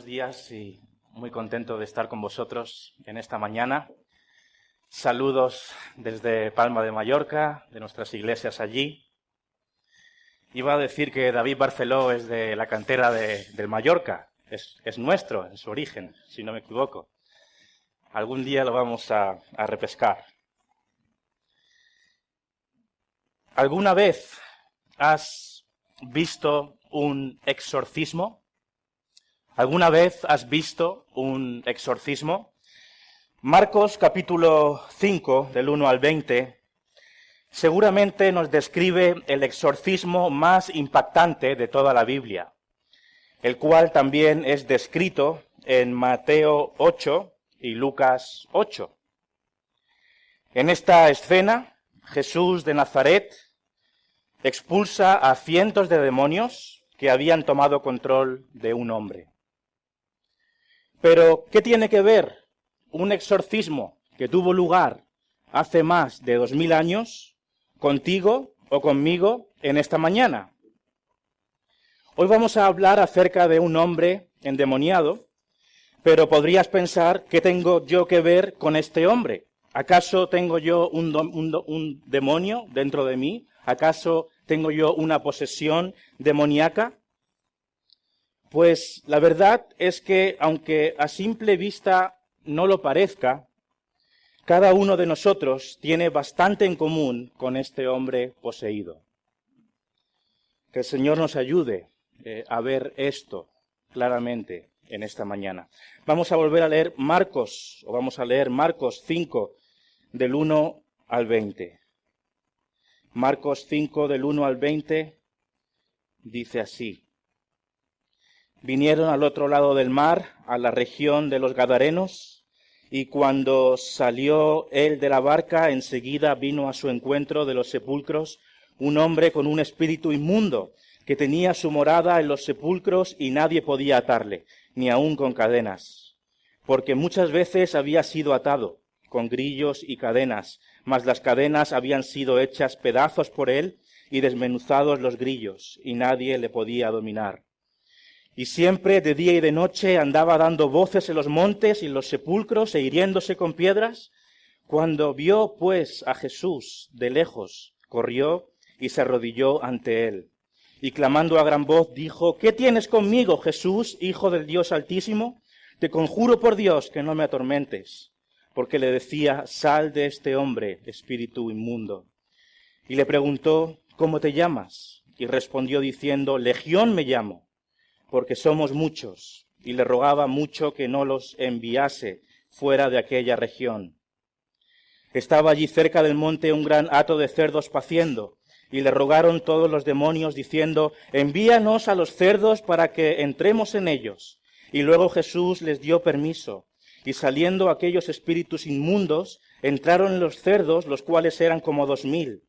buenos días y muy contento de estar con vosotros en esta mañana. Saludos desde Palma de Mallorca, de nuestras iglesias allí. Iba a decir que David Barceló es de la cantera del Mallorca, es nuestro en su origen, si no me equivoco. Algún día lo vamos a repescar. ¿Alguna vez has visto un exorcismo? ¿Alguna vez has visto un exorcismo? Marcos capítulo 5, del 1 al 20, seguramente nos describe el exorcismo más impactante de toda la Biblia, el cual también es descrito en Mateo 8 y Lucas 8. En esta escena, Jesús de Nazaret expulsa a cientos de demonios que habían tomado control de un hombre. Pero, ¿qué tiene que ver un exorcismo que tuvo lugar hace más de 2000 años contigo o conmigo en esta mañana? Hoy vamos a hablar acerca de un hombre endemoniado, pero podrías pensar, ¿qué tengo yo que ver con este hombre? ¿Acaso tengo yo un demonio dentro de mí? ¿Acaso tengo yo una posesión demoníaca? Pues la verdad es que, aunque a simple vista no lo parezca, cada uno de nosotros tiene bastante en común con este hombre poseído. Que el Señor nos ayude a ver esto claramente en esta mañana. Vamos a volver a leer Marcos 5, del 1 al 20. Marcos 5, del 1 al 20, dice así. Vinieron al otro lado del mar, a la región de los Gadarenos, y cuando salió él de la barca, enseguida vino a su encuentro de los sepulcros un hombre con un espíritu inmundo, que tenía su morada en los sepulcros y nadie podía atarle, ni aun con cadenas, porque muchas veces había sido atado con grillos y cadenas, mas las cadenas habían sido hechas pedazos por él y desmenuzados los grillos, y nadie le podía dominar. Y siempre de día y de noche andaba dando voces en los montes y en los sepulcros e hiriéndose con piedras. Cuando vio pues a Jesús de lejos, corrió y se arrodilló ante él. Y clamando a gran voz dijo, ¿qué tienes conmigo, Jesús, Hijo del Dios Altísimo? Te conjuro por Dios que no me atormentes. Porque le decía, sal de este hombre, espíritu inmundo. Y le preguntó, ¿cómo te llamas? Y respondió diciendo, Legión me llamo, porque somos muchos, y le rogaba mucho que no los enviase fuera de aquella región. Estaba allí cerca del monte un gran hato de cerdos paciendo, y le rogaron todos los demonios, diciendo, envíanos a los cerdos para que entremos en ellos. Y luego Jesús les dio permiso, y saliendo aquellos espíritus inmundos, entraron en los cerdos, los cuales eran como 2000.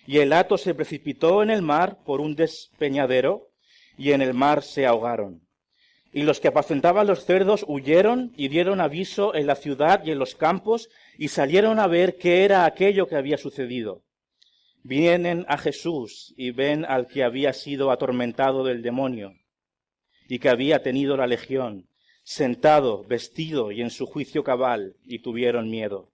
Y el hato se precipitó en el mar por un despeñadero, y en el mar se ahogaron. Y los que apacentaban los cerdos huyeron y dieron aviso en la ciudad y en los campos, y salieron a ver qué era aquello que había sucedido. Vienen a Jesús y ven al que había sido atormentado del demonio, y que había tenido la legión, sentado, vestido y en su juicio cabal, y tuvieron miedo.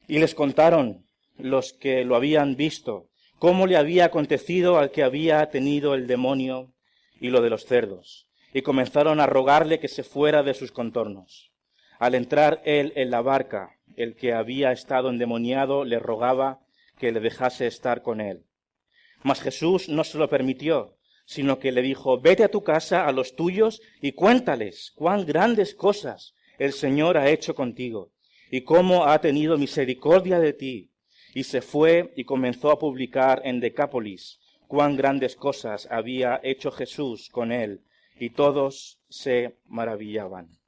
Y les contaron los que lo habían visto, cómo le había acontecido al que había tenido el demonio y lo de los cerdos, y comenzaron a rogarle que se fuera de sus contornos. Al entrar él en la barca, el que había estado endemoniado le rogaba que le dejase estar con él. Mas Jesús no se lo permitió, sino que le dijo, vete a tu casa, a los tuyos, y cuéntales cuán grandes cosas el Señor ha hecho contigo, y cómo ha tenido misericordia de ti. Y se fue y comenzó a publicar en Decápolis cuán grandes cosas había hecho Jesús con él, y todos se maravillaban.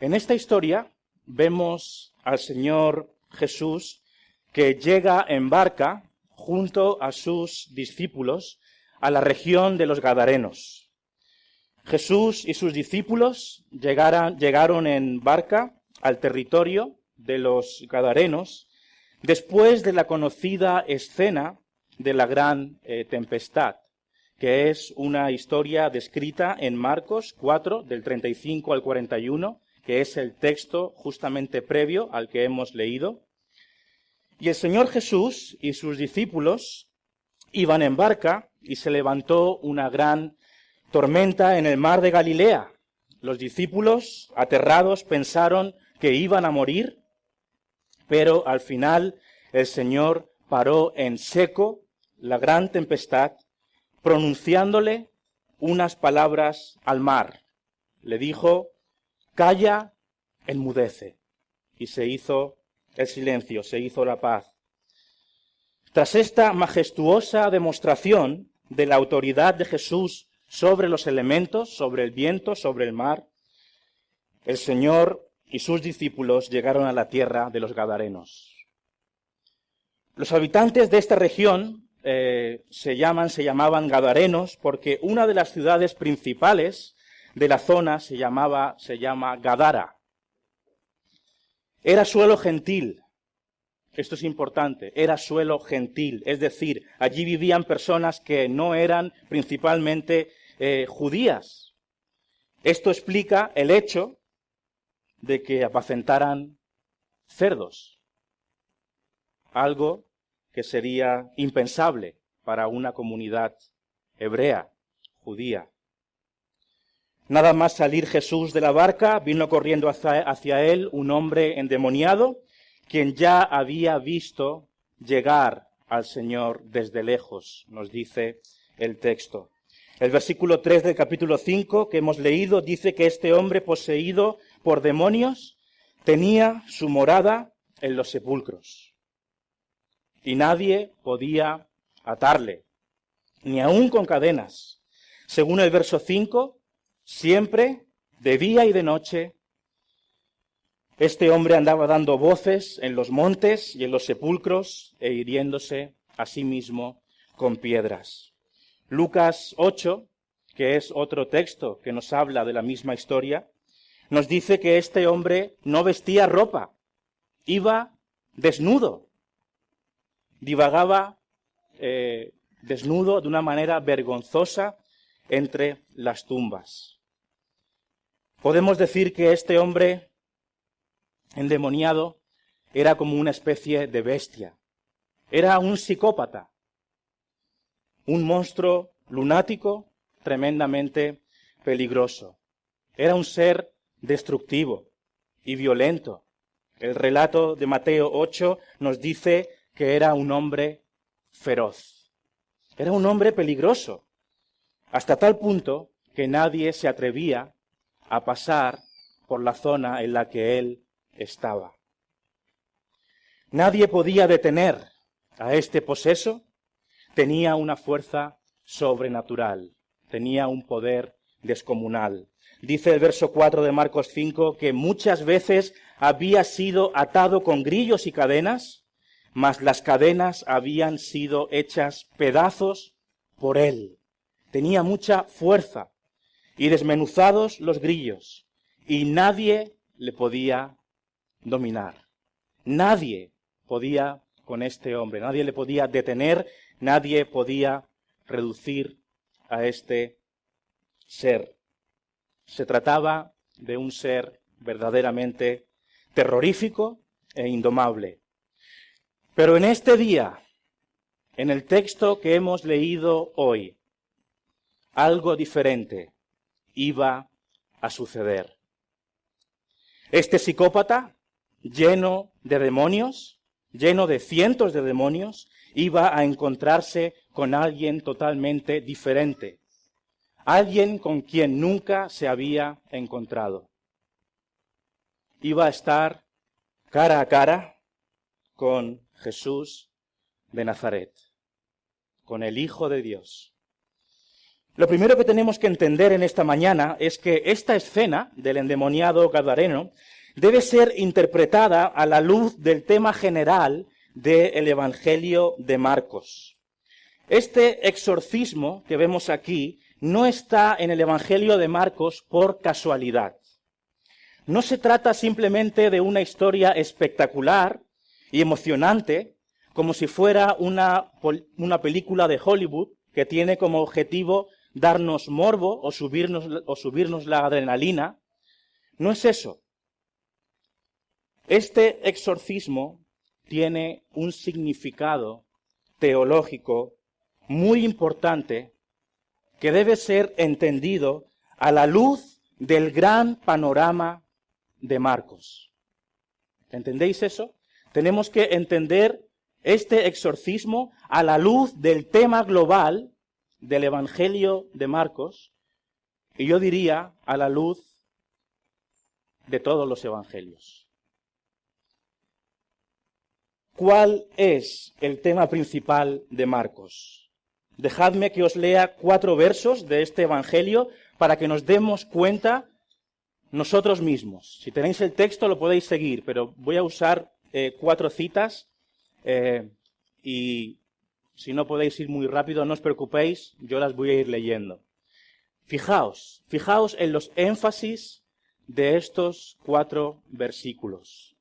En esta historia vemos al Señor Jesús que llega en barca junto a sus discípulos a la región de los Gadarenos. Jesús y sus discípulos llegaron en barca al territorio de los Gadarenos después de la conocida escena de la gran tempestad que es una historia descrita en Marcos 4, del 35 al 41, que es el texto justamente previo al que hemos leído. Y el Señor Jesús y sus discípulos iban en barca y se levantó una gran tormenta en el mar de Galilea. Los discípulos, aterrados, pensaron que iban a morir, pero al final el Señor paró en seco la gran tempestad, pronunciándole unas palabras al mar. Le dijo: calla, enmudece. Y se hizo el silencio, se hizo la paz. Tras esta majestuosa demostración de la autoridad de Jesús sobre los elementos, sobre el viento, sobre el mar, el Señor y sus discípulos llegaron a la tierra de los Gadarenos. Los habitantes de esta región se llamaban Gadarenos porque una de las ciudades principales de la zona se llama Gadara. Era suelo gentil. Esto es importante, era suelo gentil, es decir, allí vivían personas que no eran principalmente judías. Esto explica el hecho de que apacentaran cerdos, algo que sería impensable para una comunidad hebrea, judía. Nada más salir Jesús de la barca, vino corriendo hacia él un hombre endemoniado, quien ya había visto llegar al Señor desde lejos, nos dice el texto. El versículo 3 del capítulo 5 que hemos leído dice que este hombre poseído por demonios tenía su morada en los sepulcros. Y nadie podía atarle, ni aun con cadenas. Según el verso 5, siempre, de día y de noche, este hombre andaba dando voces en los montes y en los sepulcros e hiriéndose a sí mismo con piedras. Lucas 8, que es otro texto que nos habla de la misma historia, nos dice que este hombre no vestía ropa, iba desnudo, divagaba desnudo de una manera vergonzosa entre las tumbas. Podemos decir que este hombre endemoniado era como una especie de bestia. Era un psicópata, un monstruo lunático tremendamente peligroso. Era un ser destructivo y violento. El relato de Mateo 8 nos dice que era un hombre feroz. Era un hombre peligroso, hasta tal punto que nadie se atrevía a pasar por la zona en la que él estaba. Nadie podía detener a este poseso. Tenía una fuerza sobrenatural, tenía un poder descomunal. Dice el verso 4 de Marcos 5 que muchas veces había sido atado con grillos y cadenas, mas las cadenas habían sido hechas pedazos por él. Tenía mucha fuerza y desmenuzados los grillos, y nadie le podía dominar. Nadie podía con este hombre, nadie le podía detener, nadie podía reducir a este ser. Se trataba de un ser verdaderamente terrorífico e indomable. Pero en este día, en el texto que hemos leído hoy, algo diferente iba a suceder. Este psicópata, lleno de demonios, lleno de cientos de demonios, iba a encontrarse con alguien totalmente diferente. Alguien con quien nunca se había encontrado. Iba a estar cara a cara con Jesús de Nazaret, con el Hijo de Dios. Lo primero que tenemos que entender en esta mañana es que esta escena del endemoniado gadareno debe ser interpretada a la luz del tema general del Evangelio de Marcos. Este exorcismo que vemos aquí no está en el Evangelio de Marcos por casualidad. No se trata simplemente de una historia espectacular y emocionante, como si fuera una película de Hollywood que tiene como objetivo darnos morbo o subirnos la adrenalina. No es eso. Este exorcismo tiene un significado teológico muy importante que debe ser entendido a la luz del gran panorama de Marcos. ¿Entendéis eso? Tenemos que entender este exorcismo a la luz del tema global del Evangelio de Marcos, y yo diría a la luz de todos los evangelios. ¿Cuál es el tema principal de Marcos? Dejadme que os lea 4 versos de este evangelio para que nos demos cuenta nosotros mismos. Si tenéis el texto lo podéis seguir, pero voy a usar 4 citas y si no podéis ir muy rápido, no os preocupéis, yo las voy a ir leyendo. Fijaos en los énfasis de estos 4 versículos.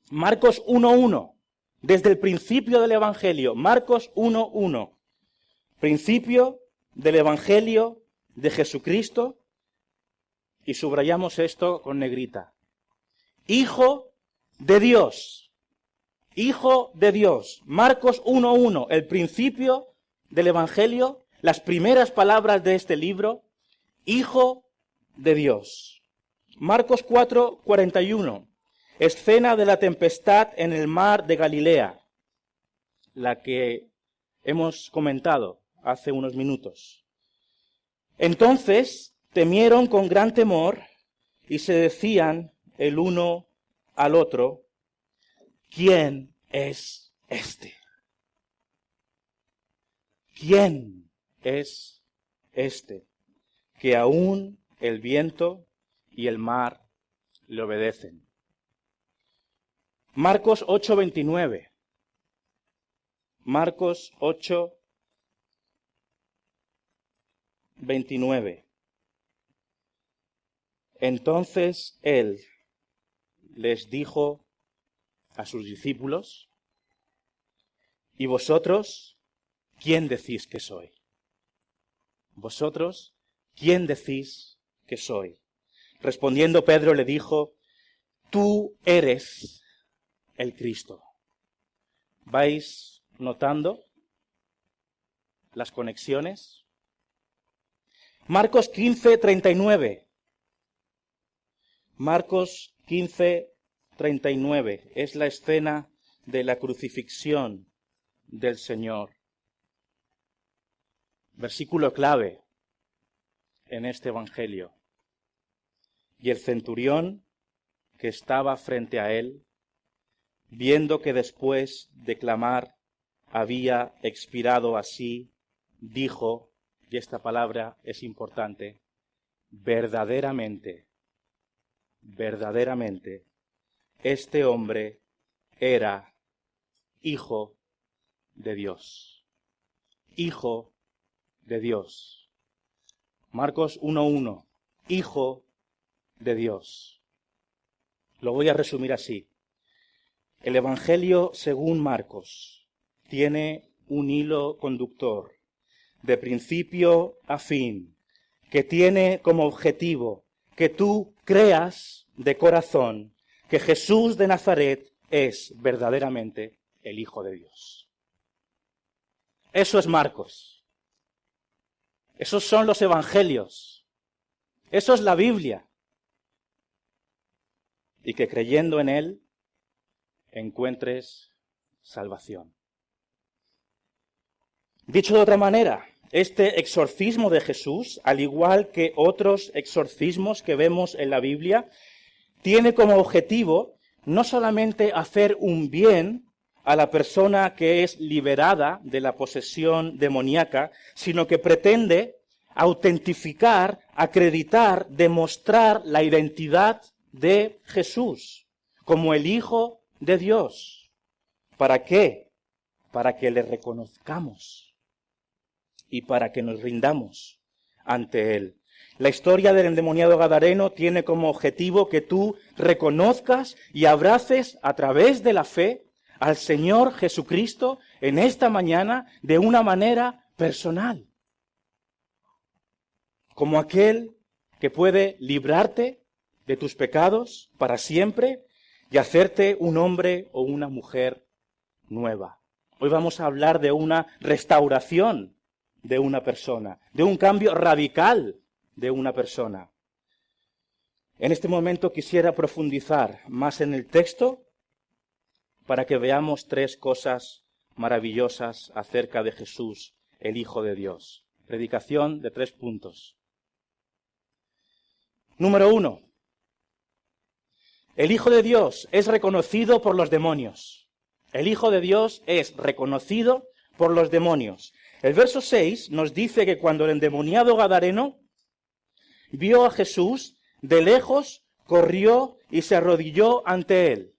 Marcos 1:1, desde el principio del Evangelio, Marcos 1:1, principio del Evangelio de Jesucristo, y subrayamos esto con negrita. Hijo de Dios. Hijo de Dios. Marcos 1:1, el principio del Evangelio, las primeras palabras de este libro, Hijo de Dios. Marcos 4:41, escena de la tempestad en el mar de Galilea, la que hemos comentado hace unos minutos. Entonces temieron con gran temor y se decían el uno al otro, ¿quién es este? ¿Quién es este? Que aún el viento y el mar le obedecen. Marcos 8:29. Marcos 8:29. Entonces él les dijo a sus discípulos, ¿y vosotros quién decís que soy? ¿Vosotros quién decís que soy? Respondiendo Pedro le dijo, tú eres el Cristo. ¿Vais notando las conexiones? Marcos 15:39. Marcos 15:39 es la escena de la crucifixión del Señor. Versículo clave en este evangelio. Y el centurión que estaba frente a él, viendo que después de clamar había expirado así, dijo, y esta palabra es importante, verdaderamente, este hombre era Hijo de Dios. Hijo de Dios. Marcos 1:1, Hijo de Dios. Lo voy a resumir así. El Evangelio según Marcos tiene un hilo conductor de principio a fin, que tiene como objetivo que tú creas de corazón que Jesús de Nazaret es verdaderamente el Hijo de Dios. Eso es Marcos. Esos son los Evangelios. Eso es la Biblia. Y que creyendo en Él encuentres salvación. Dicho de otra manera, este exorcismo de Jesús, al igual que otros exorcismos que vemos en la Biblia, tiene como objetivo no solamente hacer un bien a la persona que es liberada de la posesión demoníaca, sino que pretende autentificar, acreditar, demostrar la identidad de Jesús como el Hijo de Dios. ¿Para qué? Para que le reconozcamos y para que nos rindamos ante Él. La historia del endemoniado gadareno tiene como objetivo que tú reconozcas y abraces a través de la fe al Señor Jesucristo en esta mañana de una manera personal. como aquel que puede librarte de tus pecados para siempre y hacerte un hombre o una mujer nueva. Hoy vamos a hablar de una restauración de una persona, de un cambio radical de una persona. En este momento quisiera profundizar más en el texto para que veamos tres cosas maravillosas acerca de Jesús, el Hijo de Dios. Predicación de 3 puntos. Número 1. El Hijo de Dios es reconocido por los demonios. El Hijo de Dios es reconocido por los demonios. El verso 6 nos dice que cuando el endemoniado gadareno vio a Jesús, de lejos corrió y se arrodilló ante él.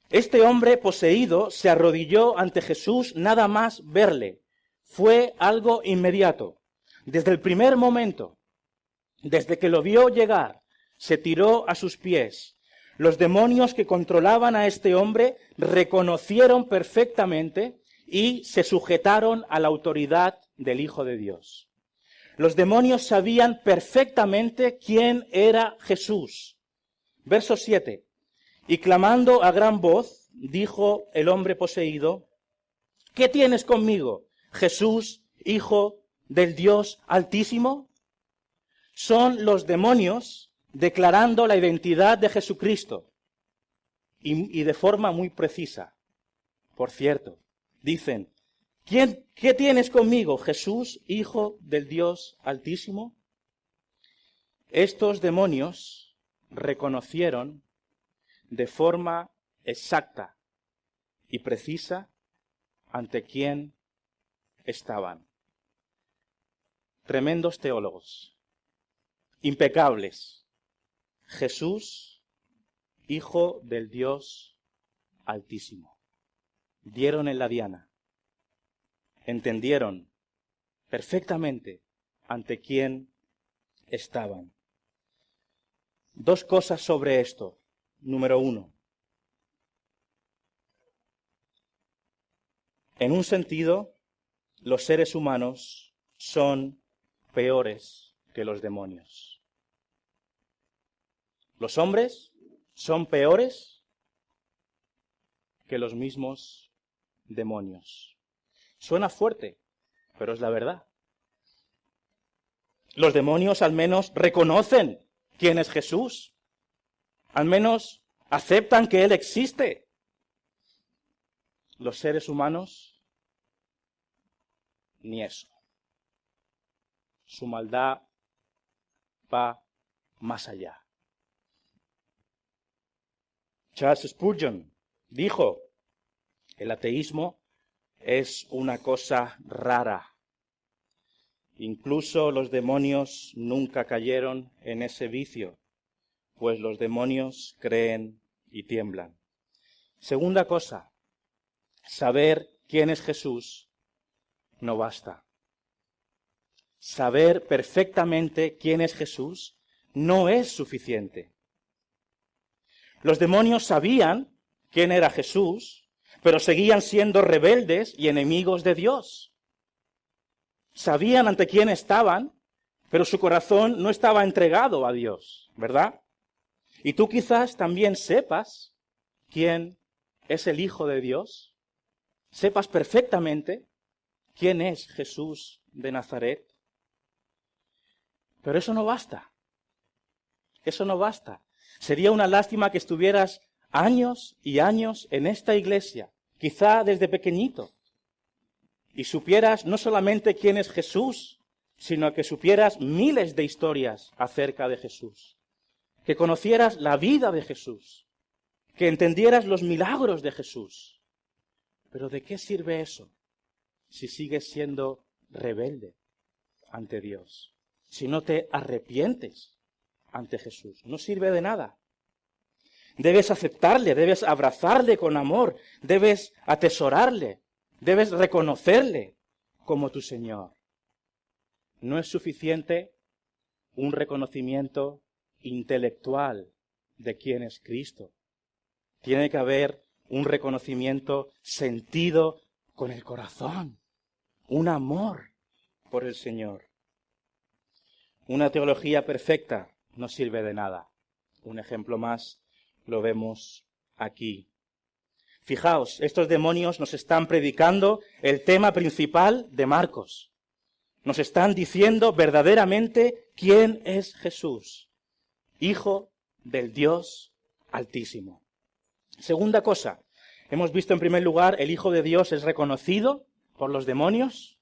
Este hombre poseído se arrodilló ante Jesús nada más verle. Fue algo inmediato. Desde el primer momento, desde que lo vio llegar, se tiró a sus pies. Los demonios que controlaban a este hombre reconocieron perfectamente y se sujetaron a la autoridad del Hijo de Dios. Los demonios sabían perfectamente quién era Jesús. Verso 7. Y clamando a gran voz, dijo el hombre poseído, ¿qué tienes conmigo, Jesús, Hijo del Dios Altísimo? Son los demonios declarando la identidad de Jesucristo. Y de forma muy precisa. Por cierto, dicen, ¿qué tienes conmigo, Jesús, Hijo del Dios Altísimo? Estos demonios reconocieron de forma exacta y precisa ante quién estaban. Tremendos teólogos, impecables. Jesús, Hijo del Dios Altísimo. Dieron en la diana. Entendieron perfectamente ante quién estaban. 2 cosas sobre esto. Número 1. En un sentido, los seres humanos son peores que los demonios. Los hombres son peores que los mismos demonios. Suena fuerte, pero es la verdad. Los demonios al menos reconocen quién es Jesús. Al menos aceptan que Él existe. Los seres humanos, ni eso. Su maldad va más allá. Charles Spurgeon dijo, el ateísmo es una cosa rara. Incluso los demonios nunca cayeron en ese vicio, pues los demonios creen y tiemblan. Segunda cosa, saber quién es Jesús no basta. Saber perfectamente quién es Jesús no es suficiente. Los demonios sabían quién era Jesús, pero seguían siendo rebeldes y enemigos de Dios. Sabían ante quién estaban, pero su corazón no estaba entregado a Dios, ¿verdad? Y tú quizás también sepas quién es el Hijo de Dios, sepas perfectamente quién es Jesús de Nazaret. Pero eso no basta. Eso no basta. Sería una lástima que estuvieras años y años en esta iglesia, quizá desde pequeñito, y supieras no solamente quién es Jesús, sino que supieras miles de historias acerca de Jesús, que conocieras la vida de Jesús, que entendieras los milagros de Jesús. Pero ¿de qué sirve eso si sigues siendo rebelde ante Dios? Si no te arrepientes ante Jesús, no sirve de nada. Debes aceptarle, debes abrazarle con amor, debes atesorarle, debes reconocerle como tu Señor. No es suficiente un reconocimiento intelectual de quién es Cristo. Tiene que haber un reconocimiento sentido con el corazón, un amor por el Señor. Una teología perfecta no sirve de nada. Un ejemplo más lo vemos aquí. Fijaos, estos demonios nos están predicando el tema principal de Marcos. Nos están diciendo verdaderamente quién es Jesús, Hijo del Dios Altísimo. Segunda cosa, hemos visto en primer lugar, el Hijo de Dios es reconocido por los demonios.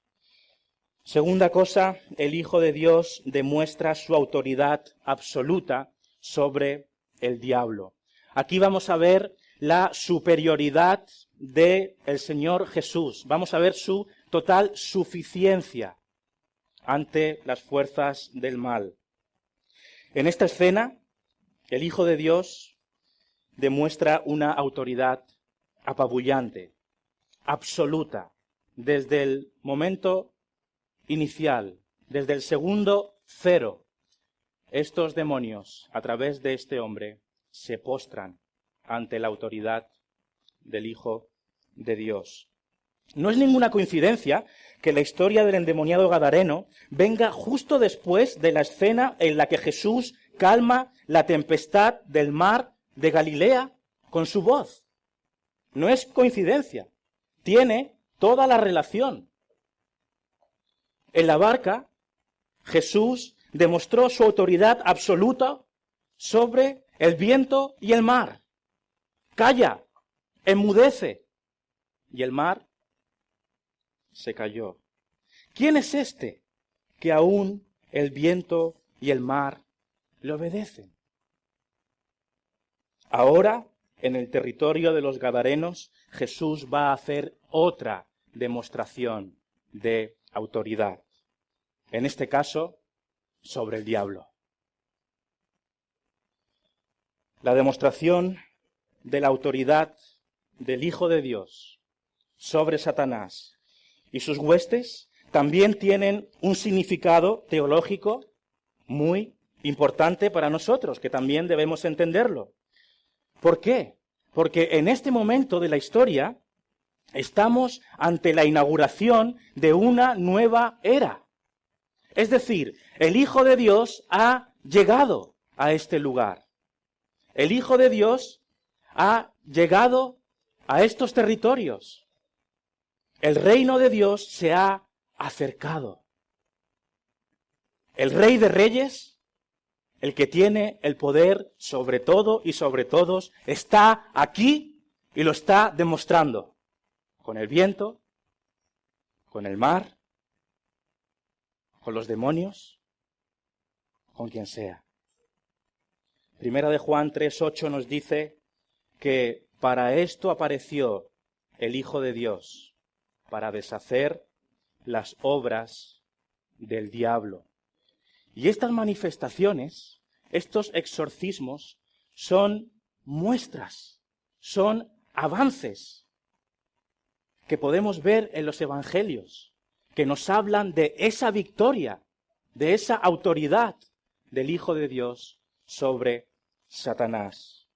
Segunda cosa, el Hijo de Dios demuestra su autoridad absoluta sobre el diablo. Aquí vamos a ver la superioridad del Señor Jesús. Vamos a ver su total suficiencia ante las fuerzas del mal. En esta escena, el Hijo de Dios demuestra una autoridad apabullante, absoluta, desde el momento inicial, desde el segundo cero. Estos demonios, a través de este hombre, se postran ante la autoridad del Hijo de Dios. No es ninguna coincidencia que la historia del endemoniado gadareno venga justo después de la escena en la que Jesús calma la tempestad del mar de Galilea con su voz. No es coincidencia, tiene toda la relación. En la barca, Jesús demostró su autoridad absoluta sobre el viento y el mar. Calla, enmudece. Y el mar se calló. ¿Quién es este que aún el viento y el mar le obedecen? Ahora, en el territorio de los Gadarenos, Jesús va a hacer otra demostración de autoridad. En este caso, sobre el diablo. La demostración de la autoridad del Hijo de Dios sobre Satanás y sus huestes también tienen un significado teológico muy importante para nosotros, que también debemos entenderlo. ¿Por qué? Porque en este momento de la historia estamos ante la inauguración de una nueva era. Es decir, el Hijo de Dios ha llegado a este lugar. El Hijo de Dios ha llegado a estos territorios. El reino de Dios se ha acercado. El Rey de Reyes, el que tiene el poder sobre todo y sobre todos, está aquí y lo está demostrando. Con el viento, con el mar, con los demonios, con quien sea. Primera de Juan 3:8 nos dice que para esto apareció el Hijo de Dios, para deshacer las obras del diablo. Y estas manifestaciones, estos exorcismos, son muestras, son avances que podemos ver en los evangelios, que nos hablan de esa victoria, de esa autoridad del Hijo de Dios sobre Satanás.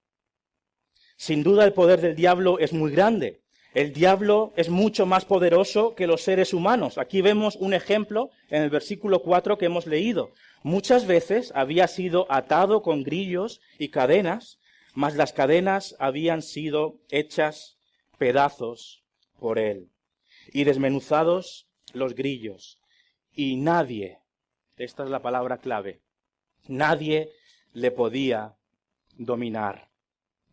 Sin duda el poder del diablo es muy grande. El diablo es mucho más poderoso que los seres humanos. Aquí vemos un ejemplo en el versículo 4 que hemos leído. Muchas veces había sido atado con grillos y cadenas, mas las cadenas habían sido hechas pedazos por él, y desmenuzados los grillos. Y nadie, esta es la palabra clave, nadie le podía dominar.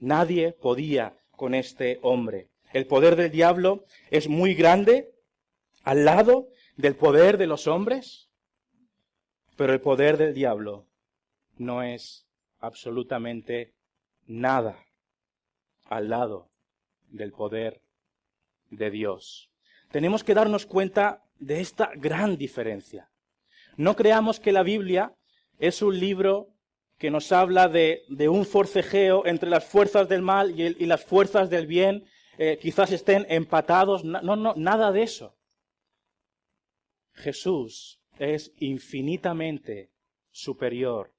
Nadie podía con este hombre. El poder del diablo es muy grande al lado del poder de los hombres, pero el poder del diablo no es absolutamente nada al lado del poder de Dios. Tenemos que darnos cuenta de esta gran diferencia. No creamos que la Biblia es un libro que nos habla de un forcejeo entre las fuerzas del mal y las fuerzas del bien, quizás estén empatados. No, nada de eso. Jesús es infinitamente superior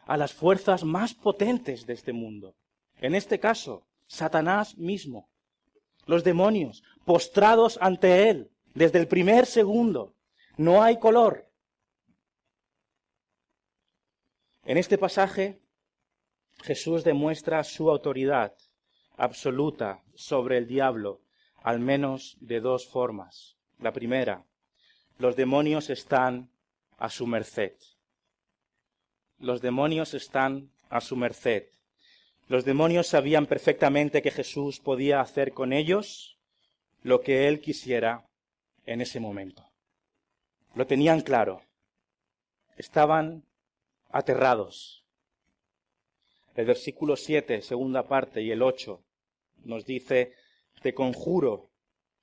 a las fuerzas más potentes de este mundo. En este caso, Satanás mismo. Los demonios, postrados ante él, desde el primer segundo. No hay color. En este pasaje, Jesús demuestra su autoridad absoluta sobre el diablo, al menos de dos formas. La primera, los demonios están a su merced. Los demonios están a su merced. Los demonios sabían perfectamente que Jesús podía hacer con ellos lo que él quisiera en ese momento. Lo tenían claro. Estaban aterrados. El versículo 7, segunda parte, y el 8, nos dice: te conjuro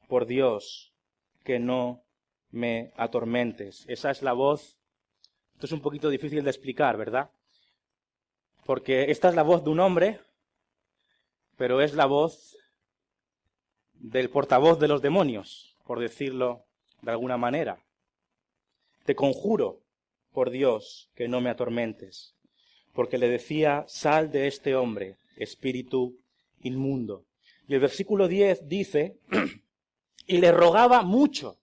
por Dios que no me atormentes. Esa es la voz. Esto es un poquito difícil de explicar, ¿verdad? Porque esta es la voz de un hombre, pero es la voz del portavoz de los demonios, por decirlo de alguna manera. Te conjuro por Dios que no me atormentes, porque le decía: sal de este hombre, espíritu inmundo. Y el versículo 10 dice: y le rogaba mucho.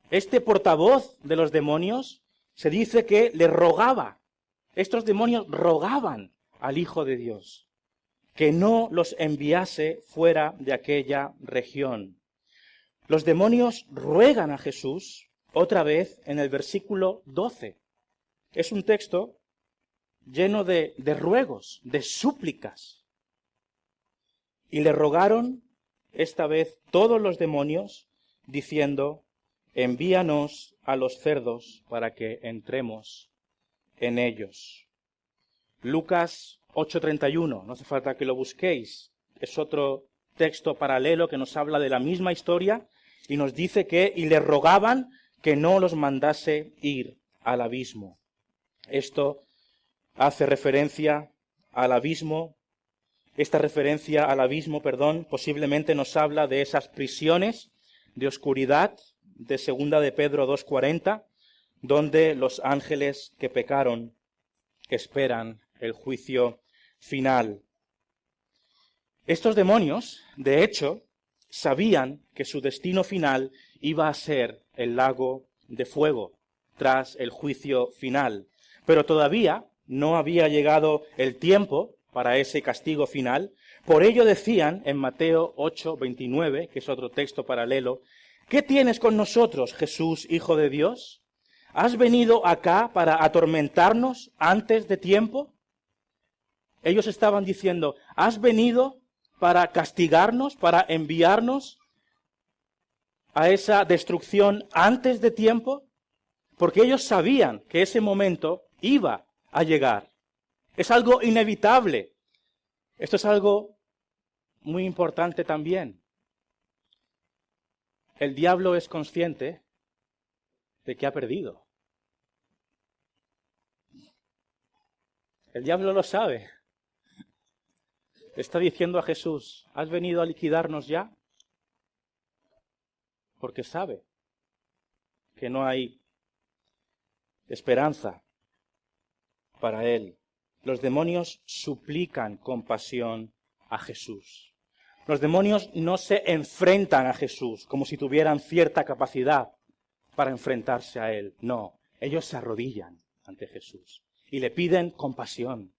Este portavoz de los demonios se dice que le rogaba. Estos demonios rogaban al Hijo de Dios que no los enviase fuera de aquella región. Los demonios ruegan a Jesús otra vez en el versículo 12. Es un texto lleno de ruegos, de súplicas. Y le rogaron esta vez todos los demonios, diciendo: envíanos a los cerdos para que entremos en ellos. Lucas 8:31, no hace falta que lo busquéis, es otro texto paralelo que nos habla de la misma historia y nos dice que y le rogaban que no los mandase ir al abismo. Esto hace referencia al abismo. Esta referencia al abismo, posiblemente nos habla de esas prisiones de oscuridad de 2 de Pedro 2:40, donde los ángeles que pecaron esperan el juicio final. Estos demonios, de hecho, sabían que su destino final iba a ser el lago de fuego tras el juicio final, pero todavía no había llegado el tiempo para ese castigo final. Por ello decían en Mateo 8:29, que es otro texto paralelo: ¿qué tienes con nosotros, Jesús, Hijo de Dios? ¿Has venido acá para atormentarnos antes de tiempo? Ellos estaban diciendo: ¿has venido para castigarnos, para enviarnos a esa destrucción antes de tiempo? Porque ellos sabían que ese momento iba a llegar. Es algo inevitable. Esto es algo muy importante también. El diablo es consciente de que ha perdido. El diablo lo sabe. Está diciendo a Jesús: ¿has venido a liquidarnos ya? Porque sabe que no hay esperanza para él. Los demonios suplican compasión a Jesús. Los demonios no se enfrentan a Jesús como si tuvieran cierta capacidad para enfrentarse a él. No, ellos se arrodillan ante Jesús y le piden compasión.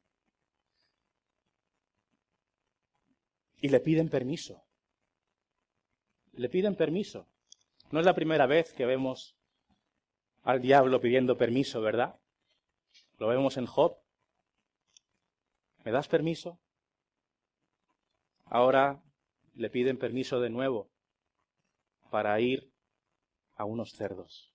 Y le piden permiso. Le piden permiso. No es la primera vez que vemos al diablo pidiendo permiso, ¿verdad? Lo vemos en Job. ¿Me das permiso? Ahora le piden permiso de nuevo para ir a unos cerdos.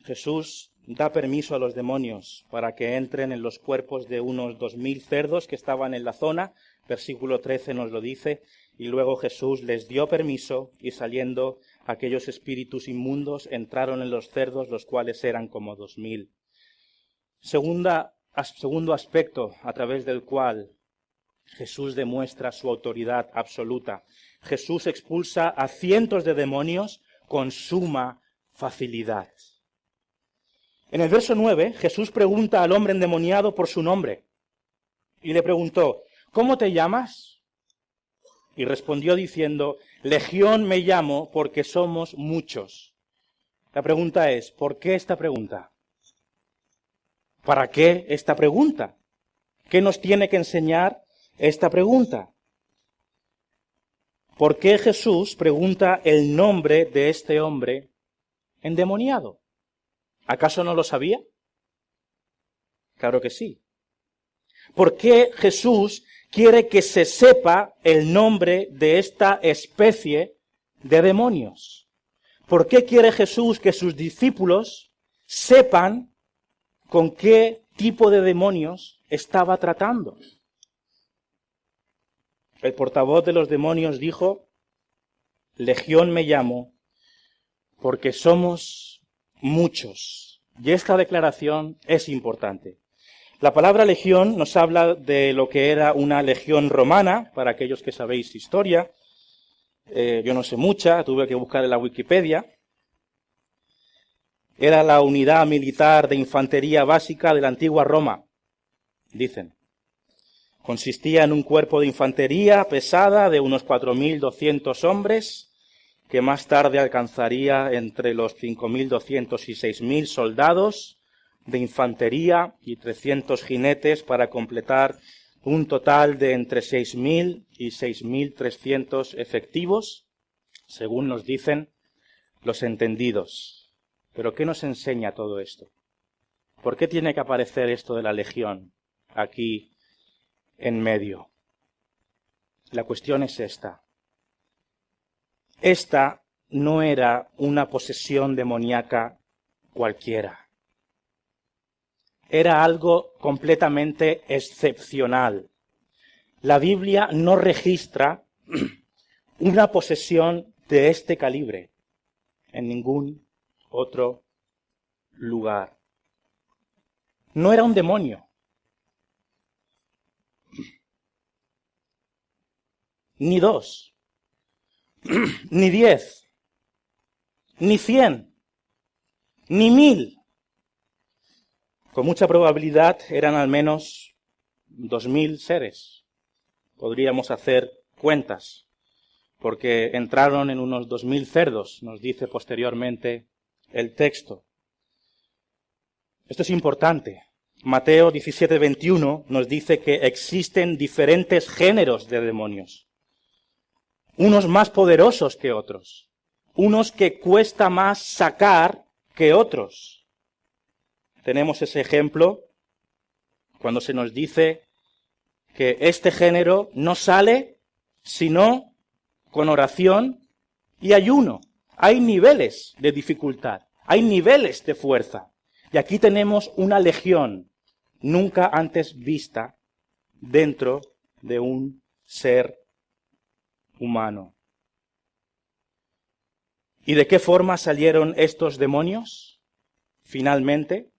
Jesús da permiso a los demonios para que entren en los cuerpos de unos 2000 cerdos que estaban en la zona. Versículo 13 nos lo dice. Y luego Jesús les dio permiso y saliendo aquellos espíritus inmundos entraron en los cerdos, los cuales eran como 2000. Segundo aspecto a través del cual Jesús demuestra su autoridad absoluta. Jesús expulsa a cientos de demonios con suma facilidad. En el verso 9, Jesús pregunta al hombre endemoniado por su nombre. Y le preguntó: ¿cómo te llamas? Y respondió diciendo: Legión me llamo porque somos muchos. La pregunta es: ¿por qué esta pregunta? ¿Para qué esta pregunta? ¿Qué nos tiene que enseñar esta pregunta? ¿Por qué Jesús pregunta el nombre de este hombre endemoniado? ¿Acaso no lo sabía? Claro que sí. ¿Por qué Jesús quiere que se sepa el nombre de esta especie de demonios? ¿Por qué quiere Jesús que sus discípulos sepan con qué tipo de demonios estaba tratando? El portavoz de los demonios dijo: Legión me llamo porque somos muchos. Y esta declaración es importante. La palabra legión nos habla de lo que era una legión romana, para aquellos que sabéis historia. Yo no sé mucha, tuve que buscar en la Wikipedia. Era la unidad militar de infantería básica de la antigua Roma, dicen. Consistía en un cuerpo de infantería pesada de unos 4.200 hombres, que más tarde alcanzaría entre los 5.200 y 6.000 soldados de infantería y 300 jinetes para completar un total de entre 6.000 y 6.300 efectivos, según nos dicen los entendidos. ¿Pero qué nos enseña todo esto? ¿Por qué tiene que aparecer esto de la legión aquí en medio? La cuestión es esta. Esta no era una posesión demoníaca cualquiera. Era algo completamente excepcional. La Biblia no registra una posesión de este calibre en ningún otro lugar. No era un demonio. Ni 2, ni 10, ni 100, ni 1000. Con mucha probabilidad eran al menos 2.000 seres. Podríamos hacer cuentas, porque entraron en unos 2.000 cerdos, nos dice posteriormente el texto. Esto es importante. Mateo 17:21 nos dice que existen diferentes géneros de demonios. Unos más poderosos que otros. Unos que cuesta más sacar que otros. Tenemos ese ejemplo cuando se nos dice que este género no sale sino con oración y ayuno. Hay niveles de dificultad, hay niveles de fuerza. Y aquí tenemos una legión nunca antes vista dentro de un ser humano. ¿Y de qué forma salieron estos demonios? Finalmente,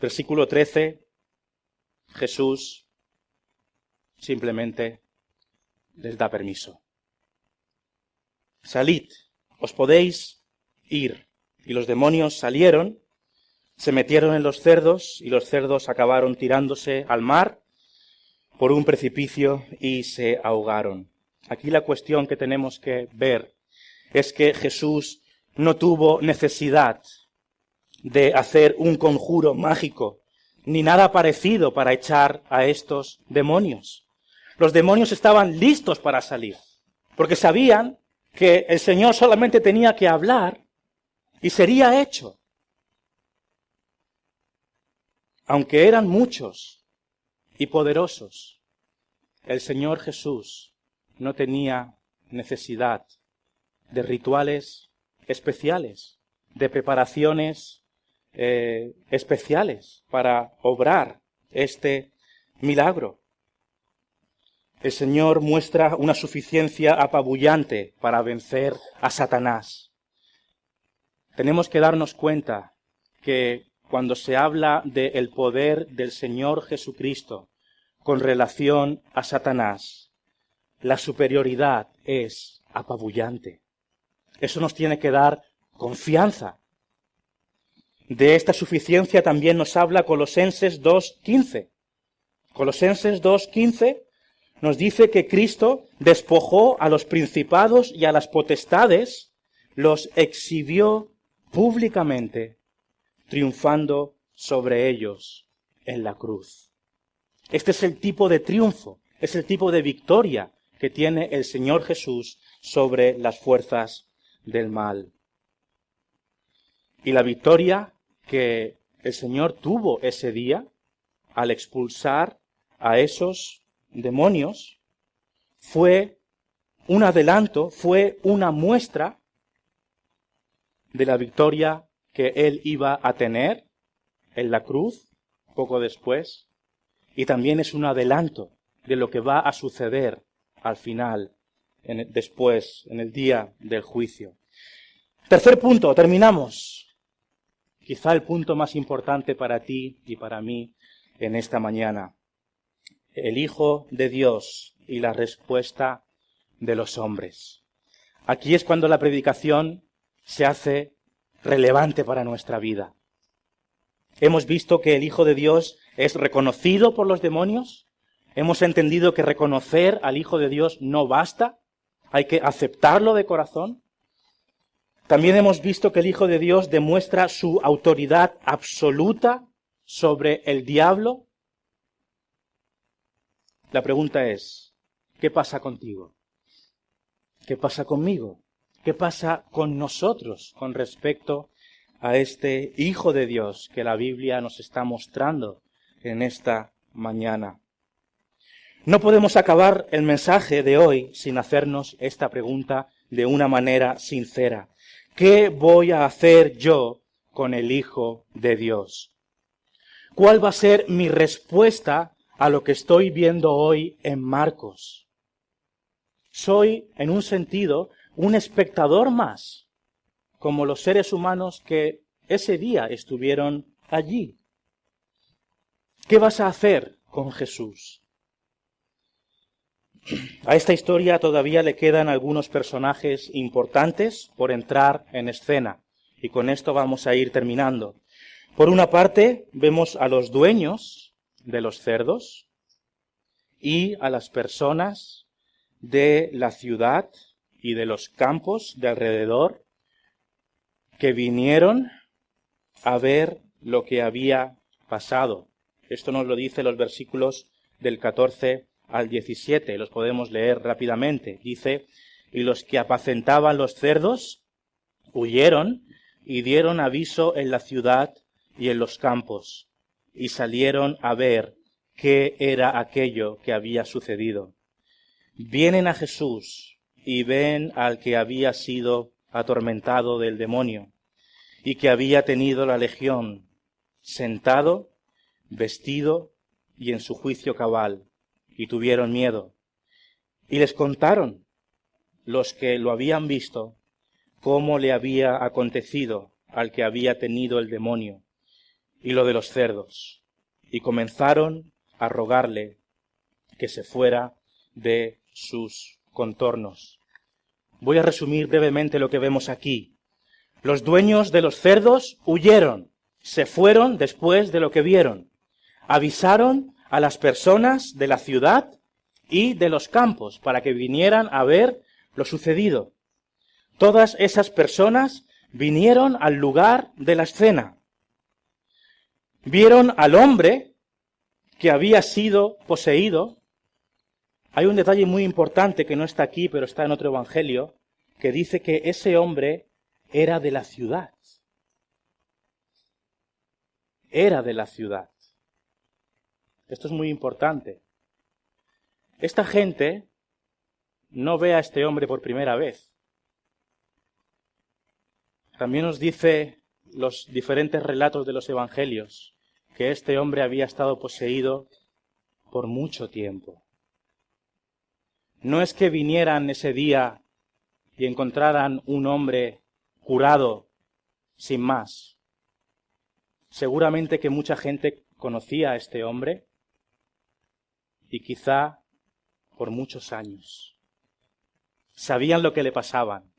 versículo 13, Jesús simplemente les da permiso. Salid, os podéis ir. Y los demonios salieron, se metieron en los cerdos, y los cerdos acabaron tirándose al mar por un precipicio y se ahogaron. Aquí la cuestión que tenemos que ver es que Jesús no tuvo necesidad de hacer un conjuro mágico, ni nada parecido para echar a estos demonios. Los demonios estaban listos para salir, porque sabían que el Señor solamente tenía que hablar y sería hecho. Aunque eran muchos y poderosos, el Señor Jesús no tenía necesidad de rituales especiales, de preparaciones especiales para obrar este milagro. El Señor muestra una suficiencia apabullante para vencer a Satanás. Tenemos que darnos cuenta que cuando se habla del poder del Señor Jesucristo con relación a Satanás, la superioridad es apabullante. Eso nos tiene que dar confianza. De esta suficiencia también nos habla Colosenses 2:15. Colosenses 2:15 nos dice que Cristo despojó a los principados y a las potestades, los exhibió públicamente, triunfando sobre ellos en la cruz. Este es el tipo de triunfo, es el tipo de victoria que tiene el Señor Jesús sobre las fuerzas del mal. Y la victoria que el Señor tuvo ese día al expulsar a esos demonios fue un adelanto, fue una muestra de la victoria que Él iba a tener en la cruz poco después, y también es un adelanto de lo que va a suceder al final, después, en el día del juicio. Tercer punto, terminamos. Quizá el punto más importante para ti y para mí en esta mañana. El Hijo de Dios y la respuesta de los hombres. Aquí es cuando la predicación se hace relevante para nuestra vida. Hemos visto que el Hijo de Dios es reconocido por los demonios. Hemos entendido que reconocer al Hijo de Dios no basta. Hay que aceptarlo de corazón. También hemos visto que el Hijo de Dios demuestra su autoridad absoluta sobre el diablo. La pregunta es, ¿qué pasa contigo? ¿Qué pasa conmigo? ¿Qué pasa con nosotros con respecto a este Hijo de Dios que la Biblia nos está mostrando en esta mañana? No podemos acabar el mensaje de hoy sin hacernos esta pregunta de una manera sincera. ¿Qué voy a hacer yo con el Hijo de Dios? ¿Cuál va a ser mi respuesta a lo que estoy viendo hoy en Marcos? Soy, en un sentido, un espectador más, como los seres humanos que ese día estuvieron allí. ¿Qué vas a hacer con Jesús? A esta historia todavía le quedan algunos personajes importantes por entrar en escena, y con esto vamos a ir terminando. Por una parte, vemos a los dueños de los cerdos y a las personas de la ciudad y de los campos de alrededor que vinieron a ver lo que había pasado. Esto nos lo dice los versículos del 14 al 17, los podemos leer rápidamente. Dice, y los que apacentaban los cerdos huyeron y dieron aviso en la ciudad y en los campos, y salieron a ver qué era aquello que había sucedido. Vienen a Jesús y ven al que había sido atormentado del demonio y que había tenido la legión, sentado, vestido y en su juicio cabal, y tuvieron miedo. Y les contaron los que lo habían visto cómo le había acontecido al que había tenido el demonio y lo de los cerdos, y comenzaron a rogarle que se fuera de sus contornos. Voy a resumir brevemente lo que vemos aquí. Los dueños de los cerdos huyeron, se fueron después de lo que vieron. Avisaron a las personas de la ciudad y de los campos para que vinieran a ver lo sucedido. Todas esas personas vinieron al lugar de la escena. Vieron al hombre que había sido poseído. Hay un detalle muy importante que no está aquí, pero está en otro evangelio, que dice que ese hombre era de la ciudad. Era de la ciudad. Esto es muy importante. Esta gente no ve a este hombre por primera vez. También nos dice los diferentes relatos de los evangelios que este hombre había estado poseído por mucho tiempo. No es que vinieran ese día y encontraran un hombre curado sin más. Seguramente que mucha gente conocía a este hombre y quizá por muchos años. Sabían lo que le pasaban.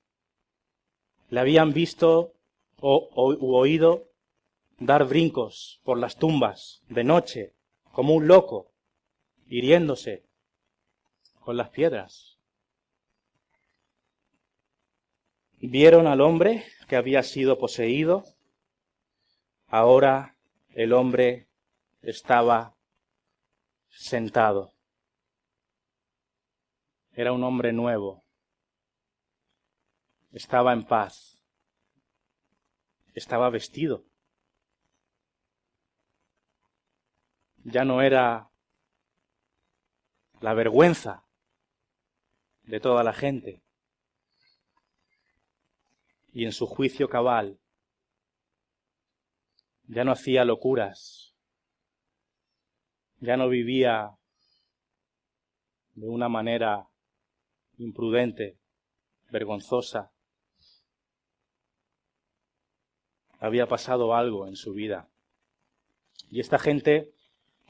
Le habían visto u oído dar brincos por las tumbas de noche, como un loco, hiriéndose con las piedras. Vieron al hombre que había sido poseído. Ahora el hombre estaba sentado. Era un hombre nuevo. Estaba en paz. Estaba vestido. Ya no era la vergüenza de toda la gente. Y en su juicio cabal, ya no hacía locuras, ya no vivía de una manera imprudente, vergonzosa. Había pasado algo en su vida. Y esta gente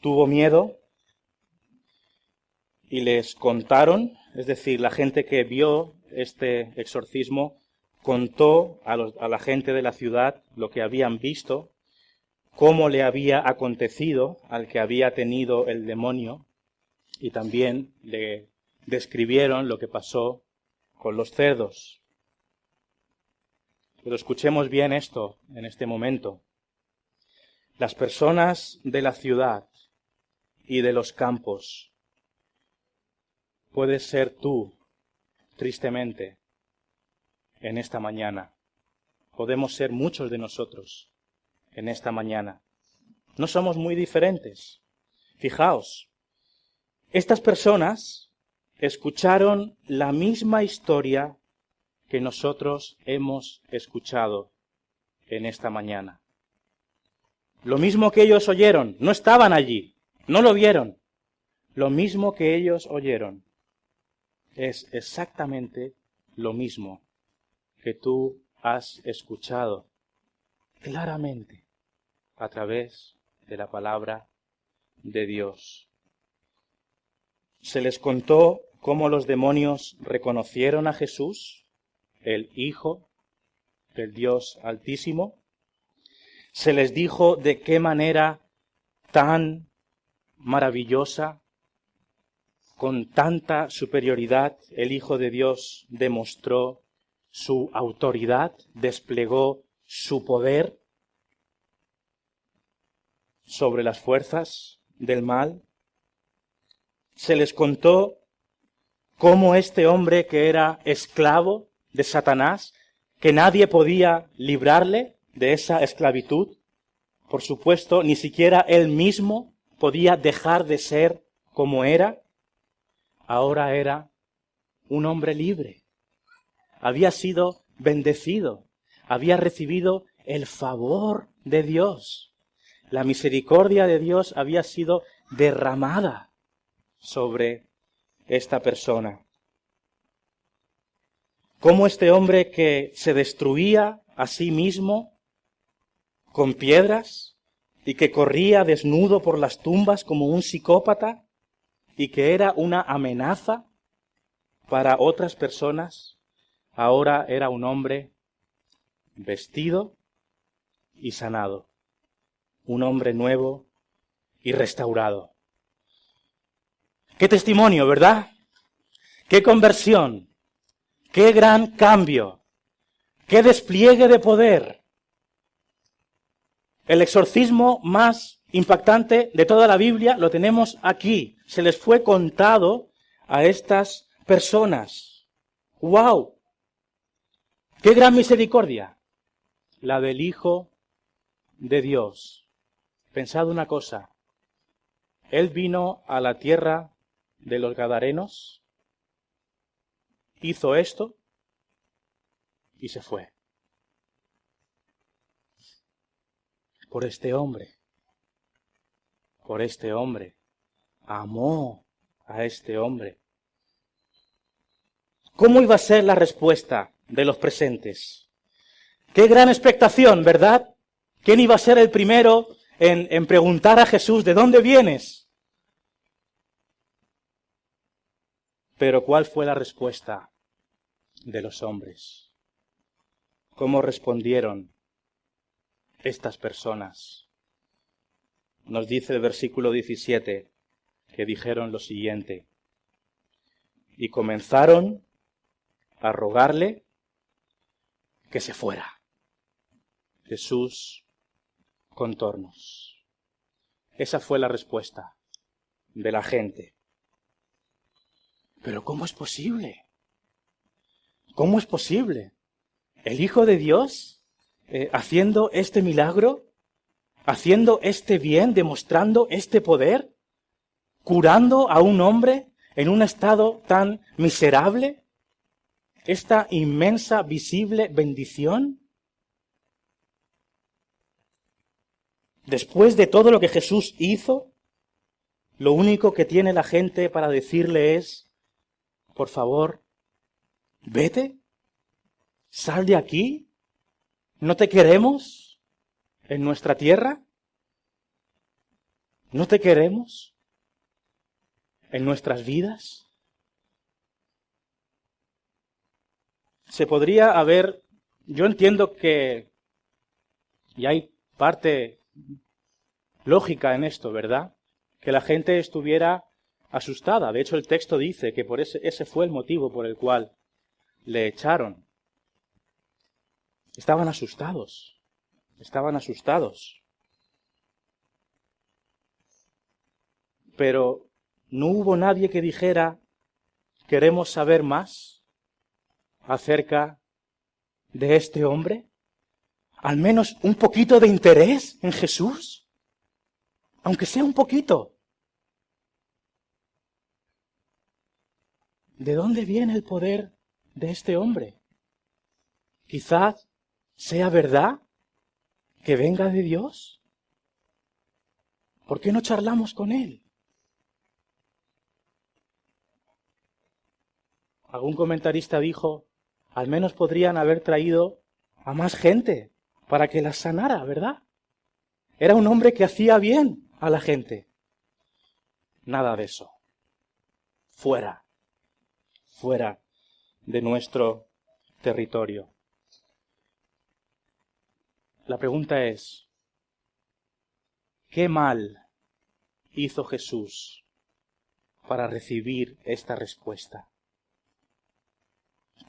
tuvo miedo y les contaron, es decir, la gente que vio este exorcismo contó a la gente de la ciudad lo que habían visto, cómo le había acontecido al que había tenido el demonio, y también le describieron lo que pasó con los cerdos. Pero escuchemos bien esto en este momento. Las personas de la ciudad y de los campos, puedes ser tú, tristemente, en esta mañana. Podemos ser muchos de nosotros en esta mañana. No somos muy diferentes. Fijaos, estas personas escucharon la misma historia que nosotros hemos escuchado en esta mañana. Lo mismo que ellos oyeron, no estaban allí, no lo vieron. Lo mismo que ellos oyeron es exactamente lo mismo que tú has escuchado claramente a través de la palabra de Dios. Se les contó cómo los demonios reconocieron a Jesús, el Hijo del Dios Altísimo. Se les dijo de qué manera tan maravillosa, con tanta superioridad, el Hijo de Dios demostró su autoridad, desplegó su poder sobre las fuerzas del mal. Se les contó cómo este hombre que era esclavo de Satanás, que nadie podía librarle de esa esclavitud, por supuesto, ni siquiera él mismo podía dejar de ser como era, ahora era un hombre libre. Había sido bendecido, había recibido el favor de Dios. La misericordia de Dios había sido derramada sobre esta persona. Cómo este hombre que se destruía a sí mismo con piedras y que corría desnudo por las tumbas como un psicópata y que era una amenaza para otras personas, ahora era un hombre vestido y sanado, un hombre nuevo y restaurado. ¡Qué testimonio!, ¿verdad? ¡Qué conversión! ¡Qué gran cambio! ¡Qué despliegue de poder! El exorcismo más impactante de toda la Biblia lo tenemos aquí. Se les fue contado a estas personas. ¡Wow! ¡Qué gran misericordia! La del Hijo de Dios. Pensad una cosa. Él vino a la tierra de los Gadarenos, hizo esto y se fue. Por este hombre, amó a este hombre. ¿Cómo iba a ser la respuesta de los presentes? Qué gran expectación, ¿verdad? ¿Quién iba a ser el primero en preguntar a Jesús, ¿de dónde vienes? Pero ¿cuál fue la respuesta de los hombres? ¿Cómo respondieron estas personas? Nos dice el versículo 17 que dijeron lo siguiente: y comenzaron a rogarle que se fuera. Jesús, contornos. Esa fue la respuesta de la gente. Pero ¿cómo es posible? ¿Cómo es posible? ¿El Hijo de Dios haciendo este milagro? ¿Haciendo este bien? ¿Demostrando este poder? ¿Curando a un hombre en un estado tan miserable? ¿Esta inmensa, visible bendición? Después de todo lo que Jesús hizo, lo único que tiene la gente para decirle es, por favor, vete, sal de aquí, ¿no te queremos en nuestra tierra? ¿No te queremos en nuestras vidas? Se podría haber, yo entiendo que, y hay parte lógica en esto, ¿verdad? Que la gente estuviera asustada. De hecho, el texto dice que por ese fue el motivo por el cual le echaron. Estaban asustados. Estaban asustados. Pero no hubo nadie que dijera, queremos saber más acerca de este hombre. Al menos un poquito de interés en Jesús. Aunque sea un poquito. ¿De dónde viene el poder de este hombre? Quizás sea verdad que venga de Dios. ¿Por qué no charlamos con él? Algún comentarista dijo, al menos podrían haber traído a más gente para que las sanara, ¿verdad? Era un hombre que hacía bien a la gente. Nada de eso. Fuera. Fuera de nuestro territorio. La pregunta es, ¿qué mal hizo Jesús para recibir esta respuesta?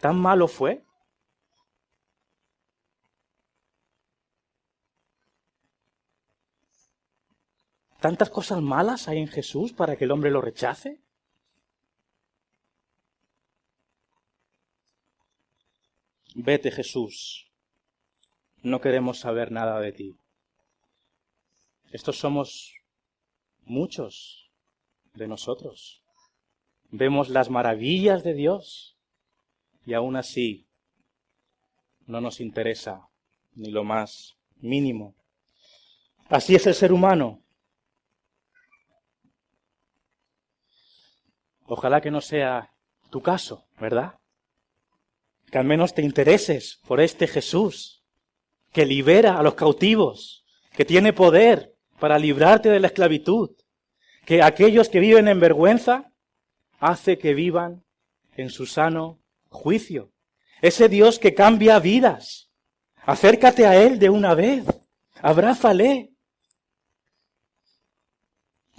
¿Tan malo fue? ¿Tantas cosas malas hay en Jesús para que el hombre lo rechace? Vete, Jesús, no queremos saber nada de ti. Estos somos muchos de nosotros. Vemos las maravillas de Dios y aún así no nos interesa ni lo más mínimo. Así es el ser humano. Ojalá que no sea tu caso, ¿verdad? Que al menos te intereses por este Jesús, que libera a los cautivos, que tiene poder para librarte de la esclavitud, que aquellos que viven en vergüenza hace que vivan en su sano juicio. Ese Dios que cambia vidas. Acércate a Él de una vez, abrázale.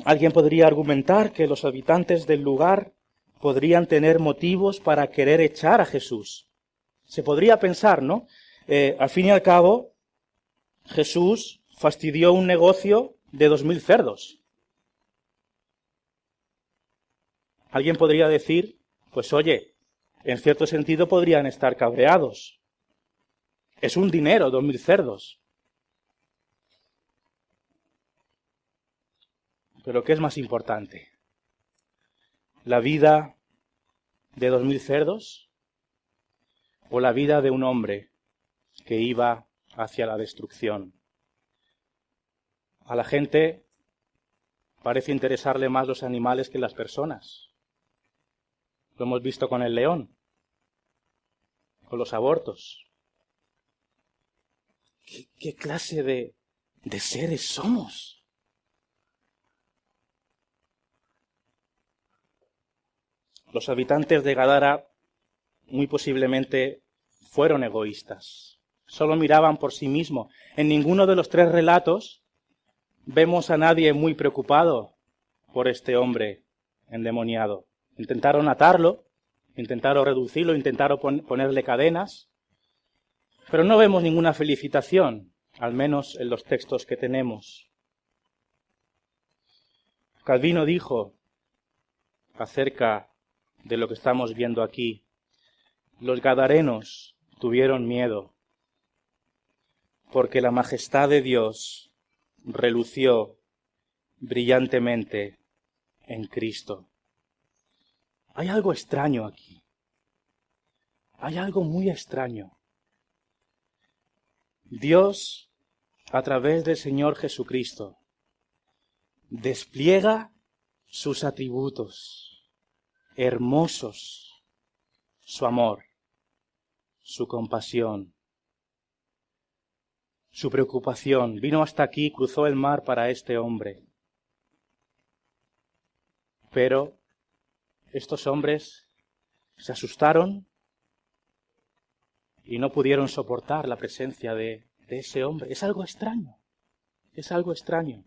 Alguien podría argumentar que los habitantes del lugar podrían tener motivos para querer echar a Jesús. Se podría pensar, ¿no? Al fin y al cabo, Jesús fastidió un negocio de 2.000 cerdos. Alguien podría decir, pues oye, en cierto sentido podrían estar cabreados. Es un dinero, 2.000 cerdos. Pero ¿qué es más importante? ¿La vida de 2.000 cerdos o la vida de un hombre que iba hacia la destrucción? A la gente parece interesarle más los animales que las personas. Lo hemos visto con el león, con los abortos. ¿Qué clase de seres somos? Los habitantes de Gadara muy posiblemente fueron egoístas. Solo miraban por sí mismos. En ninguno de los tres relatos vemos a nadie muy preocupado por este hombre endemoniado. Intentaron atarlo, intentaron reducirlo, intentaron ponerle cadenas, pero no vemos ninguna felicitación, al menos en los textos que tenemos. Calvino dijo acerca de lo que estamos viendo aquí: los gadarenos tuvieron miedo porque la majestad de Dios relució brillantemente en Cristo. Hay algo extraño aquí. Hay algo muy extraño. Dios, a través del Señor Jesucristo, despliega sus atributos hermosos, su amor, su compasión, su preocupación. Vino hasta aquí, cruzó el mar para este hombre. Pero estos hombres se asustaron y no pudieron soportar la presencia de ese hombre. Es algo extraño, es algo extraño.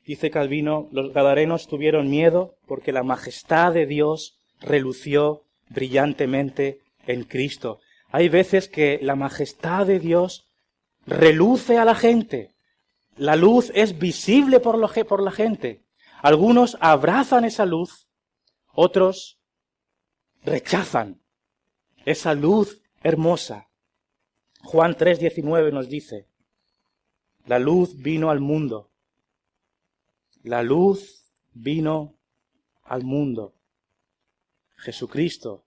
Dice Calvino, los gadarenos tuvieron miedo porque la majestad de Dios relució brillantemente en Cristo. Hay veces que la majestad de Dios reluce a la gente. La luz es visible por la gente. Algunos abrazan esa luz, otros rechazan esa luz hermosa. Juan 3:19 nos dice: la luz vino al mundo. La luz vino al mundo. Jesucristo,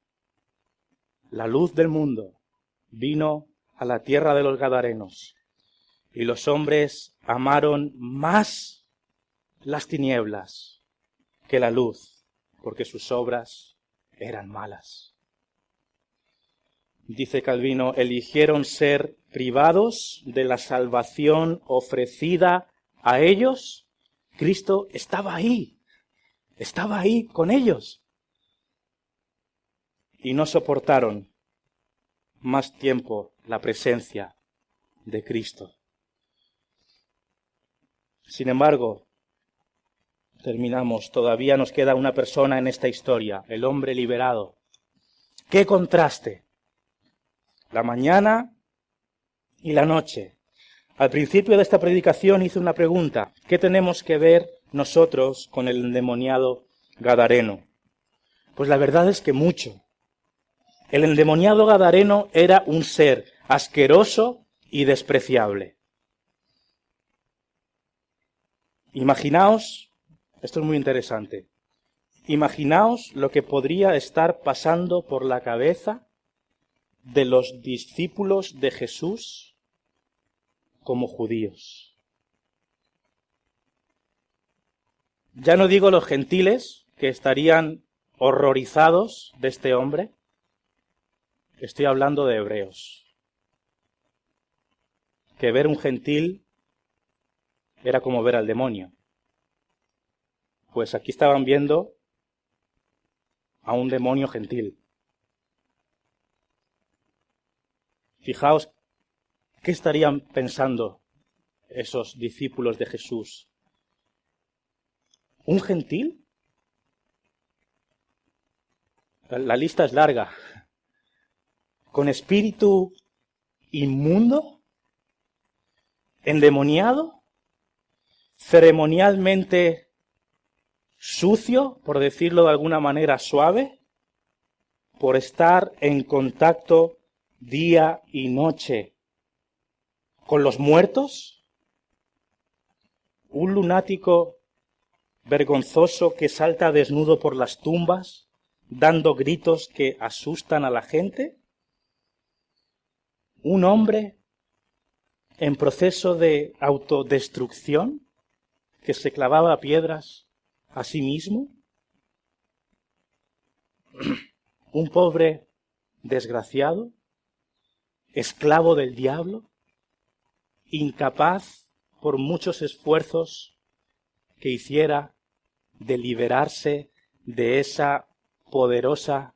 la luz del mundo, vino a la tierra de los gadarenos. Y los hombres amaron más las tinieblas que la luz, porque sus obras eran malas. Dice Calvino, eligieron ser privados de la salvación ofrecida a ellos. Cristo estaba ahí con ellos. Y no soportaron más tiempo la presencia de Cristo. Sin embargo, terminamos, todavía nos queda una persona en esta historia, el hombre liberado. ¡Qué contraste! La mañana y la noche. Al principio de esta predicación hice una pregunta: ¿qué tenemos que ver nosotros con el endemoniado gadareno? Pues la verdad es que mucho. El endemoniado gadareno era un ser asqueroso y despreciable. Imaginaos, esto es muy interesante, imaginaos lo que podría estar pasando por la cabeza de los discípulos de Jesús como judíos. Ya no digo los gentiles, que estarían horrorizados de este hombre. Estoy hablando de hebreos. Que ver un gentil era como ver al demonio. Pues aquí estaban viendo a un demonio gentil. Fijaos, ¿qué estarían pensando esos discípulos de Jesús? ¿Un gentil? La lista es larga. ¿Con espíritu inmundo? ¿Endemoniado? ¿Ceremonialmente sucio, por decirlo de alguna manera suave? ¿Por estar en contacto día y noche con los muertos? ¿Un lunático vergonzoso que salta desnudo por las tumbas, dando gritos que asustan a la gente? ¿Un hombre en proceso de autodestrucción que se clavaba piedras a sí mismo? ¿Un pobre desgraciado, esclavo del diablo, incapaz por muchos esfuerzos que hiciera de liberarse de esa poderosa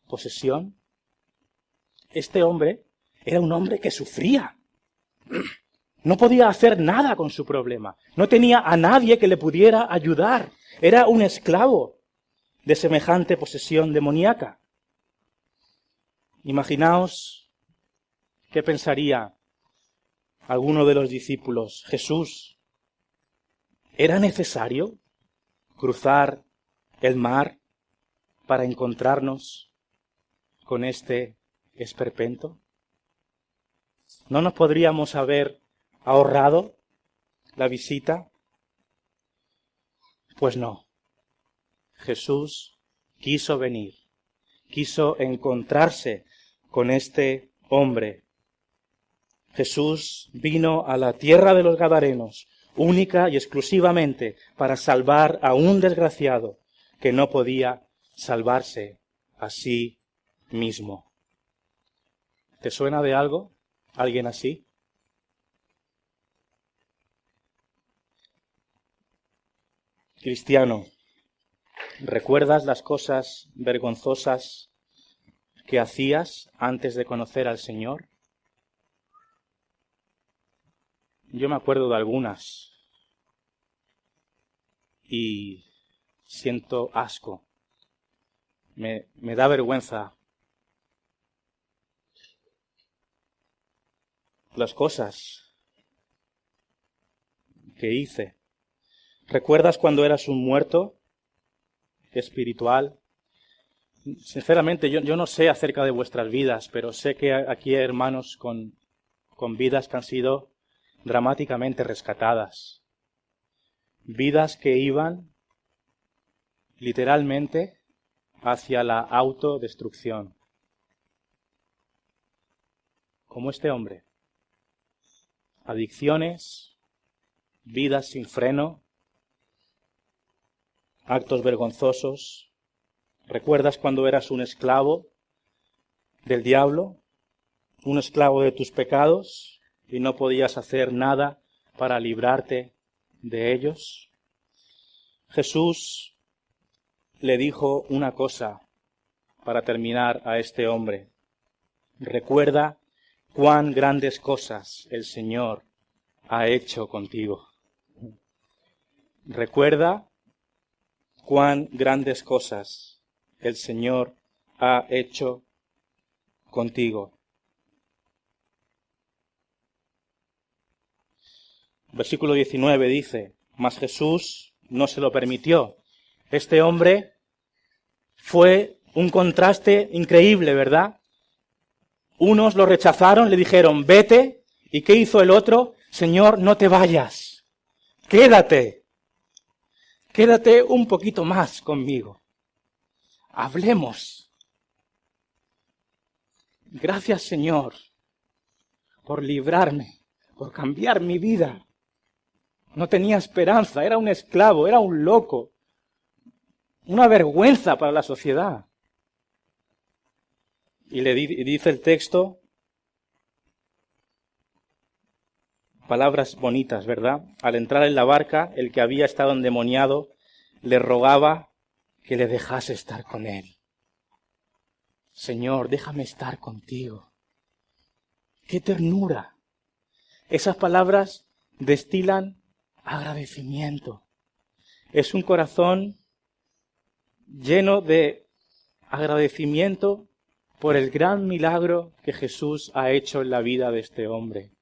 posesión? Este hombre era un hombre que sufría. No podía hacer nada con su problema. No tenía a nadie que le pudiera ayudar. Era un esclavo de semejante posesión demoníaca. Imaginaos qué pensaría alguno de los discípulos. Jesús, ¿era necesario cruzar el mar para encontrarnos con este esperpento? ¿No nos podríamos haber ahorrado la visita? Pues no. Jesús quiso venir, quiso encontrarse con este hombre. Jesús vino a la tierra de los Gadarenos, única y exclusivamente para salvar a un desgraciado que no podía salvarse a sí mismo. ¿Te suena de algo? ¿Alguien así? Cristiano, ¿recuerdas las cosas vergonzosas que hacías antes de conocer al Señor? Yo me acuerdo de algunas y siento asco. Me da vergüenza las cosas que hice. ¿Recuerdas cuando eras un muerto espiritual? Sinceramente, yo no sé acerca de vuestras vidas, pero sé que aquí hay hermanos con vidas que han sido dramáticamente rescatadas. Vidas que iban literalmente hacia la autodestrucción. Como este hombre. Adicciones, vidas sin freno, actos vergonzosos. ¿Recuerdas cuando eras un esclavo del diablo? Un esclavo de tus pecados y no podías hacer nada para librarte de ellos. Jesús le dijo una cosa para terminar a este hombre. Recuerda cuán grandes cosas el Señor ha hecho contigo. Recuerda cuán grandes cosas el Señor ha hecho contigo. Versículo 19 dice, mas Jesús no se lo permitió. Este hombre fue un contraste increíble, ¿verdad? Unos lo rechazaron, le dijeron, vete. ¿Y qué hizo el otro? Señor, no te vayas. Quédate. Quédate un poquito más conmigo. Hablemos. Gracias, Señor, por librarme, por cambiar mi vida. No tenía esperanza, era un esclavo, era un loco. Una vergüenza para la sociedad. Y le dice el texto, palabras bonitas, ¿verdad? Al entrar en la barca, el que había estado endemoniado le rogaba que le dejase estar con él. Señor, déjame estar contigo. ¡Qué ternura! Esas palabras destilan agradecimiento. Es un corazón lleno de agradecimiento por el gran milagro que Jesús ha hecho en la vida de este hombre.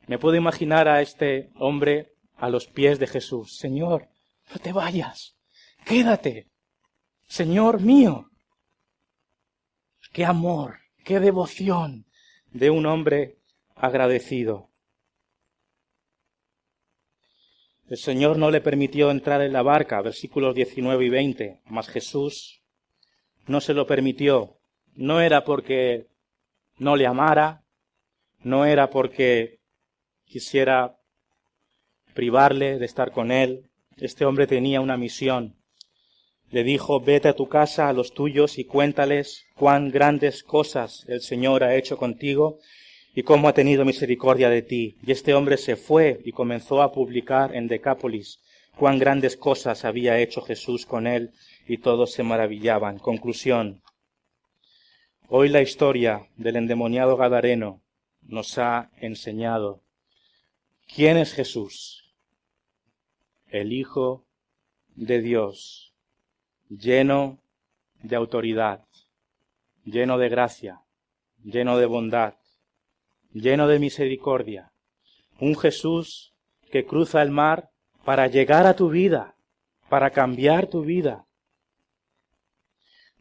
Me puedo imaginar a este hombre a los pies de Jesús. Señor, no te vayas, quédate. Señor mío. Qué amor, qué devoción de un hombre agradecido. El Señor no le permitió entrar en la barca, versículos 19 y 20, mas Jesús no se lo permitió. No era porque no le amara, no era porque quisiera privarle de estar con él. Este hombre tenía una misión. Le dijo, vete a tu casa, a los tuyos, y cuéntales cuán grandes cosas el Señor ha hecho contigo y cómo ha tenido misericordia de ti. Y este hombre se fue y comenzó a publicar en Decápolis cuán grandes cosas había hecho Jesús con él, y todos se maravillaban. Conclusión. Hoy la historia del endemoniado gadareno nos ha enseñado quién es Jesús, el Hijo de Dios, lleno de autoridad, lleno de gracia, lleno de bondad, lleno de misericordia. Un Jesús que cruza el mar para llegar a tu vida, para cambiar tu vida.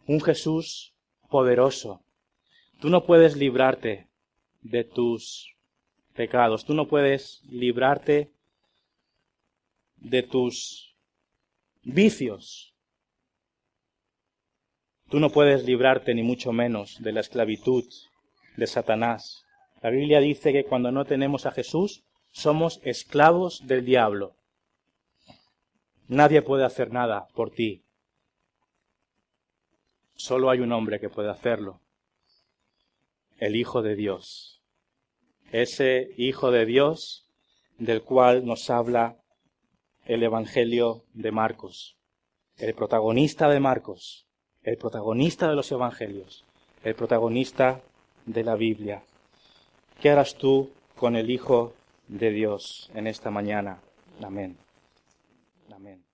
Un Jesús poderoso. Tú no puedes librarte de tus pecados. Tú no puedes librarte de tus vicios. Tú no puedes librarte ni mucho menos de la esclavitud de Satanás. La Biblia dice que cuando no tenemos a Jesús, somos esclavos del diablo. Nadie puede hacer nada por ti. Solo hay un hombre que puede hacerlo. El Hijo de Dios. Ese Hijo de Dios del cual nos habla el Evangelio de Marcos. El protagonista de Marcos. El protagonista de los Evangelios. El protagonista de la Biblia. ¿Qué harás tú con el Hijo de Dios en esta mañana? Amén. Amén.